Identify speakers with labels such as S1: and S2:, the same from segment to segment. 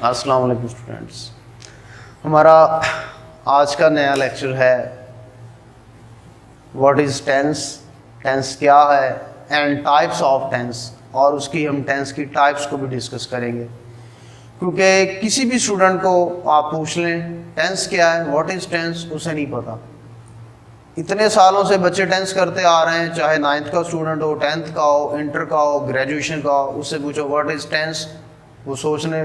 S1: अस्सलाम वालेकुम स्टूडेंट्स। हमारा आज का नया लेक्चर है व्हाट इज़ टेंस, टेंस क्या है एंड टाइप्स ऑफ टेंस, और उसकी हम टेंस की टाइप्स को भी डिस्कस करेंगे। क्योंकि किसी भी स्टूडेंट को आप पूछ लें टेंस क्या है, व्हाट इज़ टेंस, उसे नहीं पता। इतने सालों से बच्चे टेंस करते आ रहे हैं, चाहे 9th का स्टूडेंट हो, 10th का हो, इंटर का हो, ग्रेजुएशन का हो, उससे पूछो व्हाट इज़ टेंस, वो सोचने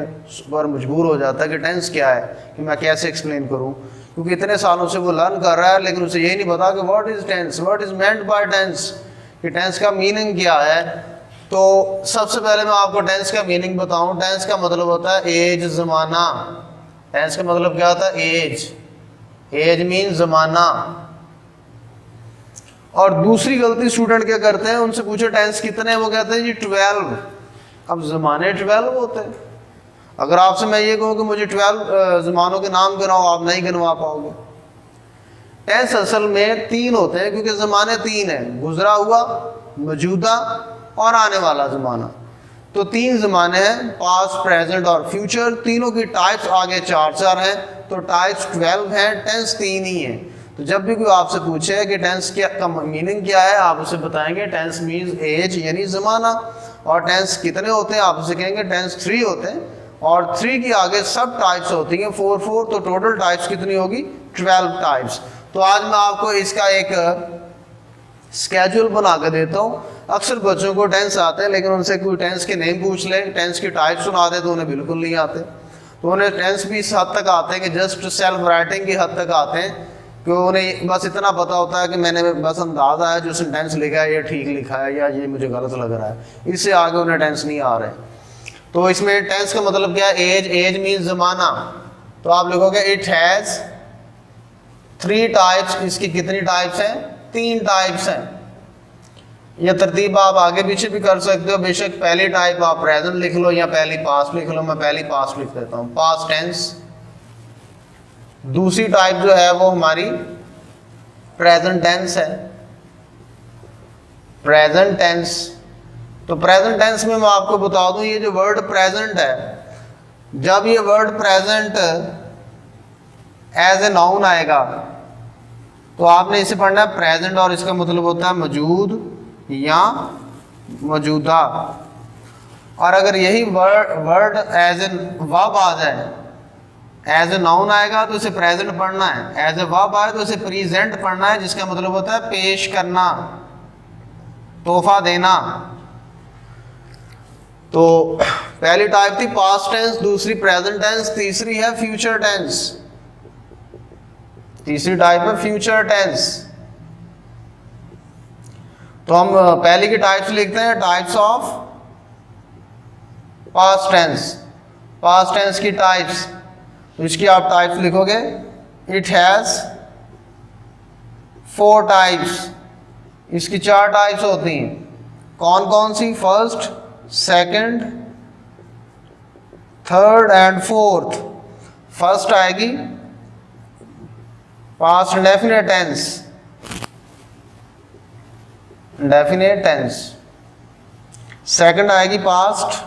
S1: पर मजबूर हो जाता है कि टेंस क्या है, कि मैं कैसे एक्सप्लेन करूं, क्योंकि इतने सालों से वो लर्न कर रहा है लेकिन उसे यही नहीं पता कि what is tense, what is meant by tense, कि टेंस का मीनिंग क्या है। तो सबसे पहले मैं आपको टेंस का मीनिंग बताऊं। टेंस का मतलब होता है एज, ज़माना। टेंस का मतलब क्या होता है? एज। एज मीन ज़माना। और दूसरी गलती स्टूडेंट क्या करते हैं, उनसे पूछो टेंस कितने, वो कहते हैं जी 12। अब ज़माने 12 होते हैं। अगर आपसे मैं ये कहूँ कि मुझे 12 ज़मानों के नाम गिनाओ, आप नहीं गिनवा पाओगे। टेंस असल में 3 होते हैं, क्योंकि ज़माने 3 हैं, गुजरा हुआ, मौजूदा और आने वाला ज़माना। तो 3 ज़माने हैं, पास्ट, प्रेजेंट और फ्यूचर। तीनों की टाइप्स आगे 4 हैं, तो टाइप्स 12 हैं, टेंस 3 ही हैं। तो जब भी कोई आपसे पूछे कि टेंस क्या का मीनिंग क्या है, आप उसे बताएंगे टेंस मीन्स एज यानी ज़माना। और टेंस कितने होते हैं, आप उसे कहेंगे टेंस 3 होते हैं, और 3 की आगे सब टाइप्स होती हैं 4। तो टोटल टाइप्स कितनी होगी? 12 टाइप्स। तो आज मैं आपको इसका एक स्केड्यूल बना कर देता हूँ। अक्सर बच्चों को टेंस आते हैं, लेकिन उनसे कोई टेंस के नेम पूछ ले, टेंस की टाइप सुना दे, तो उन्हें बिल्कुल नहीं आते। तो उन्हें टेंस भी इस हद तक आते हैं कि जस्ट सेल्फ राइटिंग की हद तक आते हैं, कि उन्हें बस इतना पता होता है कि मैंने बस अंदाज़ा है जो सेंटेंस लिखा है ये ठीक लिखा है या ये मुझे गलत लग रहा है। इससे आगे उन्हें टेंस नहीं आ रहे। तो इसमें टेंस का मतलब क्या है? एज। एज मीन्स ज़माना। तो आप लिखोगे इट हैज़ 3 टाइप्स। इसकी कितनी टाइप्स हैं? 3 टाइप्स हैं। यह तरतीब आप आगे पीछे भी कर सकते हो। बेशक पहली टाइप आप प्रेजेंट लिख लो या पहली पास्ट लिख लो। मैं पहली पास्ट लिख देता हूँ, पास्ट टेंस। दूसरी टाइप जो है वो हमारी प्रेजेंट टेंस है, प्रेजेंट टेंस। तो प्रेजेंट टेंस में मैं आपको बता दूं, ये जो वर्ड प्रेजेंट है, जब ये word present as a noun आएगा तो आपने इसे पढ़ना है प्रेजेंट, और इसका मतलब होता है मौजूद या मौजूदा। और अगर यही वर्ड एज ए वर्ब आ जाए, एज ए नाउन आएगा तो इसे प्रेजेंट पढ़ना है, एज ए वर्ब आए तो इसे प्रेजेंट पढ़ना है, जिसका मतलब होता है पेश करना, तोहफा देना। तो पहली टाइप थी पास्ट टेंस, दूसरी प्रेजेंट टेंस, तीसरी है फ्यूचर टेंस। तीसरी टाइप है फ्यूचर टेंस। तो हम पहले की टाइप्स लिखते हैं, types of past tense. Past tense की टाइप्स, इसकी आप टाइप्स लिखोगे, इट हैज़ 4 टाइप्स। इसकी 4 टाइप्स होती हैं। कौन कौन सी? First, second, third and fourth. First आएगी past indefinite tense, indefinite tense. Second आएगी पास्ट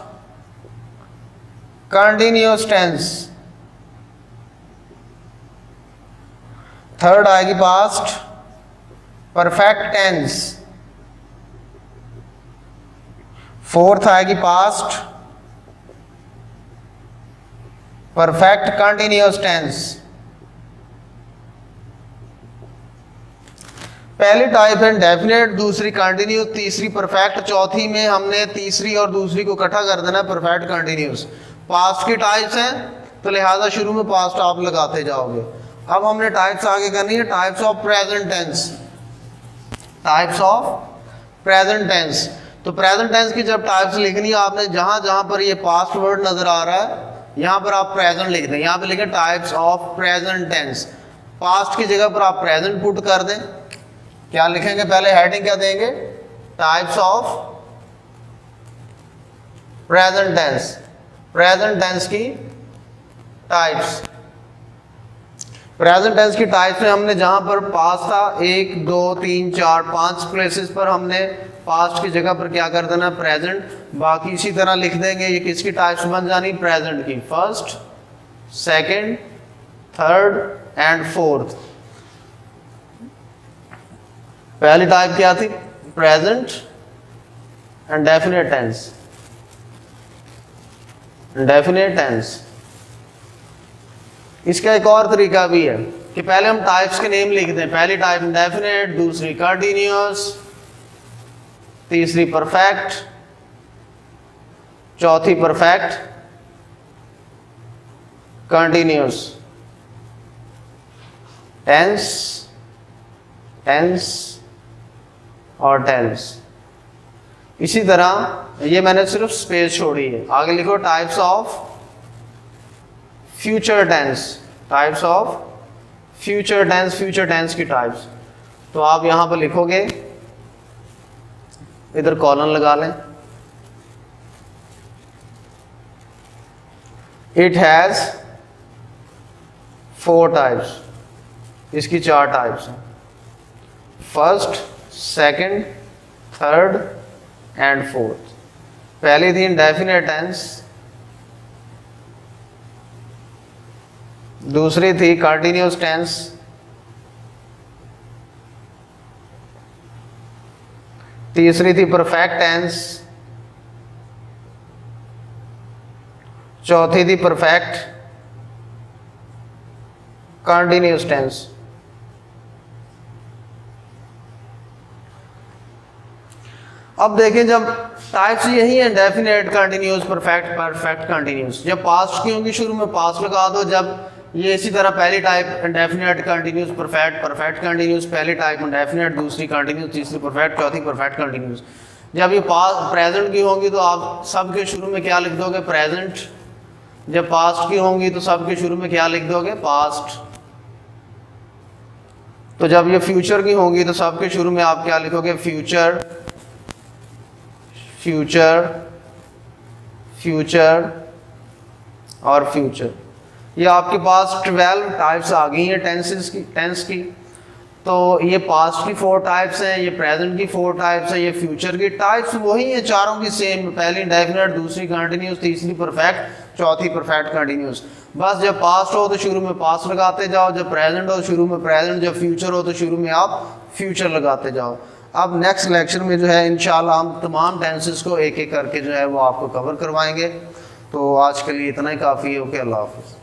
S1: कंटिन्यूअस टेंस। थर्ड आएगी पास्ट परफेक्ट टेंस। फोर्थ आएगी पास्ट परफेक्ट कंटिन्यूअस टेंस। पहली टाइप है इंडेफिनिट, दूसरी कंटिन्यूअस, तीसरी परफेक्ट, चौथी में हमने तीसरी और दूसरी को इकट्ठा कर देना, परफेक्ट कंटिन्यूअस। पास्ट की टाइप्स हैं, तो लिहाजा शुरू में पास्ट आप लगाते जाओगे। अब हमने टाइप्स आगे करनी है, types of present tense. Types of present tense. तो प्रेजेंट टेंस की जब टाइप्स लिखनी है आपने, जहां जहां पर ये पास्ट वर्ड नजर आ रहा है, यहां पर आप प्रेजेंट लिख दें। यहां पे लिखें types of present tense. Past की जगह पर आप प्रेजेंट पुट कर दें। क्या लिखेंगे? पहले हेडिंग क्या देंगे? Types of present tense. Present tense की टाइप्स। प्रेजेंट टेंस की टाइप्स में हमने जहां पर पास्ट था 1 2 3 4 5 प्लेसेस पर हमने पास्ट की जगह पर क्या कर देना प्रेजेंट, बाकी इसी तरह लिख देंगे। ये किसकी टाइप्स बन जानी प्रेजेंट की, first second third and fourth. पहली टाइप क्या थी present and definite tense, definite tense. इसका एक और तरीका भी है कि पहले हम टाइप्स के नेम लिख दें, पहली टाइप डेफिनेट, दूसरी कंटिन्यूअस, तीसरी परफेक्ट, चौथी परफेक्ट कंटिन्यूअस, टेंस, टेंस और टेंस। इसी तरह ये मैंने सिर्फ स्पेस छोड़ी है, आगे लिखो types of future tense, types of future tense, future tense की टाइप्स। तो आप यहां पर लिखोगे, इधर कॉलन लगा लें, इट हैज 4 टाइप्स, इसकी 4 टाइप्स हैं, first second third and fourth. पहली थी इंडेफिनेट टेंस, दूसरी थी कंटिन्यूअस टेंस, तीसरी थी परफेक्ट टेंस, चौथी थी परफेक्ट कंटिन्यूअस टेंस। अब देखें, जब टाइप्स यही है definite, continuous, perfect, perfect continuous, जब पास्ट की होंगी शुरू में पास्ट लगा दो। जब ये इसी तरह पहली type indefinite, continuous, perfect, perfect continuous, पहली टाइप इंडेफिनेट, दूसरी कंटिन्यूअस, तीसरी परफेक्ट, चौथी परफेक्ट कंटिन्यूअस। जब ये पास्ट प्रेजेंट की होंगी तो आप सब के शुरू में क्या लिख दोगे प्रेजेंट, जब पास्ट की होंगी तो सब के शुरू में क्या लिख दोगे पास्ट। तो जब ये फ्यूचर की होंगी तो सब के शुरू में आप क्या लिखोगे फ्यूचर, फ्यूचर, फ्यूचर और फ्यूचर। ये आपके पास 12 टाइप्स आ गई हैं टेंसेस की, टेंस की। तो ये पास्ट की 4 टाइप्स हैं, ये प्रेजेंट की 4 टाइप्स हैं, ये फ्यूचर की टाइप्स वही हैं, चारों की सेम, पहली इंडेफिनेट, दूसरी कंटिन्यूअस, तीसरी परफेक्ट, चौथी परफेक्ट कंटिन्यूअस। बस जब पास्ट हो तो शुरू में पास्ट लगाते जाओ, जब प्रेजेंट हो तो शुरू में प्रेजेंट, जब फ्यूचर हो तो शुरू में आप फ्यूचर लगाते जाओ। अब नेक्स्ट लेक्चर में जो है इंशाल्लाह हम तमाम टेंसेस को एक एक करके जो है वो आपको कवर करवाएंगे। तो आज के लिए इतना ही काफ़ी है। ओके, अल्लाह हाफिज़।